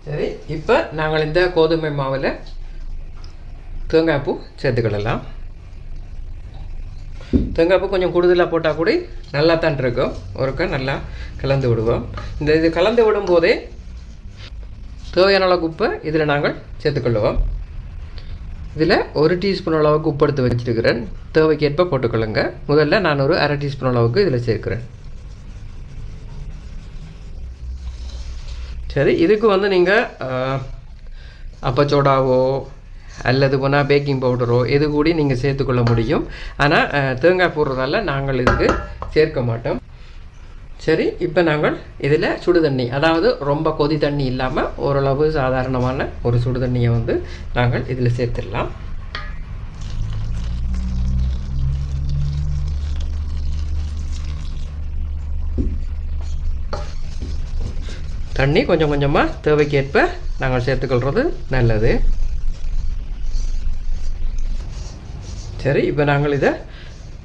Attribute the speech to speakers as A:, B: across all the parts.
A: சரி, இப்போ நாங்கள் இந்த கோதுமை மாவில் தேங்காய் பூ சேர்த்துக்கிடலாம். தேங்காய் பூ கொஞ்சம் கூடுதலாக போட்டால் கூட நல்லா தான் இருக்கும். ஒருக்கா நல்லா கலந்து விடுவோம். இது கலந்து விடும்போதே தேவையான அளவுக்கு உப்பை இதில் நாங்கள் சேர்த்துக்கொள்ளுவோம். இதில் 1 டீஸ்பூன் அளவுக்கு உப்பு எடுத்து வச்சுருக்கிறேன். தேவைக்கு ஏற்ப போட்டுக்கொள்ளுங்க. முதல்ல நான் ஒரு 1/2 டீஸ்பூன் அளவுக்கு இதில் சேர்க்குறேன். சரி, இதுக்கு நீங்கள் அப்பச்சோடாவோ அல்லது போனால் பேக்கிங் பவுடரோ எது கூட நீங்கள் சேர்த்துக்கொள்ள முடியும். ஆனால் தேங்காய் போடுறதால நாங்கள் இதுக்கு சேர்க்க மாட்டோம். சரி, இப்போ நாங்கள் இதில் சுடு தண்ணி, அதாவது ரொம்ப கொதி தண்ணி இல்லாமல் ஓரளவு சாதாரணமான ஒரு சுடு தண்ணியை நாங்கள் இதில் சேர்த்துடலாம். தண்ணி கொஞ்சம் கொஞ்சமாக தேவைக்கேற்ப நாங்கள் சேர்த்துக்கொள்வது நல்லது. சரி, இப்போ நாங்கள் இதை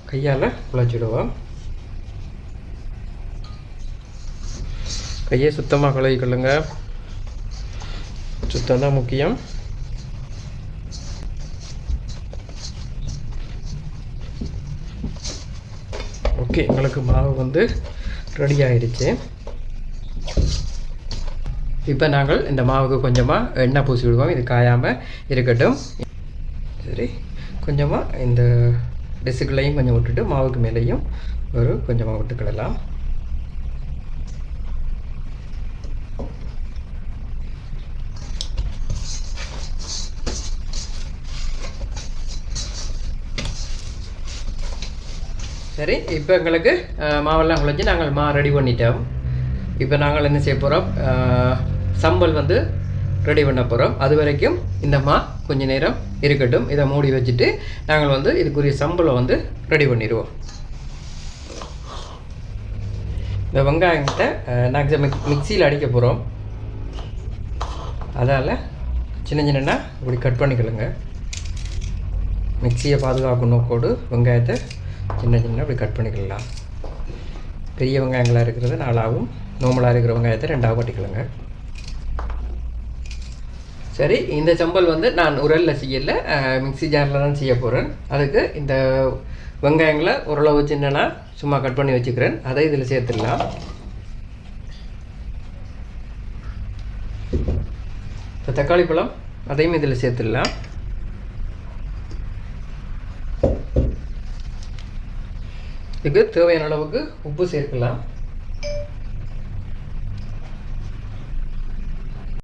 A: கையால் குழச்சிடுவோம். கையை சுத்தமாக கழுவிக்கொள்ளுங்க. சுத்தம் தான் முக்கியம். ஓகே, எங்களுக்கு மாவு ரெடி ஆயிடுச்சு. இப்போ நாங்கள் இந்த மாவுக்கு கொஞ்சமாக எண்ணெய் பூசி விடுவோம். இது காயாமல் இருக்கட்டும். சரி, கொஞ்சமாக இந்த டிஸ்க்குலையும் கொஞ்சம் விட்டுட்டு மாவுக்கு மேலேயும் கொஞ்சமாக விட்டுக்கிடலாம். சரி, இப்போ எங்களுக்கு மாவெல்லாம் குழச்சி நாங்கள் ரெடி பண்ணிட்டோம். இப்போ நாங்கள் என்ன செய்ய போகிறோம், சம்பல் ரெடி பண்ண போகிறோம். அது வரைக்கும் இந்த கொஞ்சம் நேரம் இருக்கட்டும். இதை மூடி வச்சுட்டு நாங்கள் இதுக்குரிய சம்பளை ரெடி பண்ணிடுவோம். இந்த வெங்காயத்தை நாங்கள் மிக்சியில் அடிக்க போகிறோம். அதால் சின்ன சின்னன்னா இப்படி கட் பண்ணிக்கலுங்க. மிக்சியை பாதுகாக்கும் நோக்கோடு வெங்காயத்தை சின்ன சின்ன இப்படி கட் பண்ணிக்கலாம். பெரிய வெங்காயங்களாக இருக்கிறது 4ஆகவும், நார்மலாக இருக்கிற வெங்காயத்தை 2ஆகவும் கட்டிக்கலுங்க. சரி, இந்த சம்பல் நான் உரலில் செய்யலை, மிக்சி ஜாரில் தான் செய்ய போகிறேன். அதுக்கு இந்த வெங்காயங்களை ஓரளவு சின்னனா சும்மா கட் பண்ணி வச்சுக்கிறேன். அதை இதில் சேர்த்துடலாம். இப்போ தக்காளி பழம் அதையும் இதில் சேர்த்துடலாம். இதுக்கு தேவையான அளவுக்கு உப்பு சேர்க்கலாம்.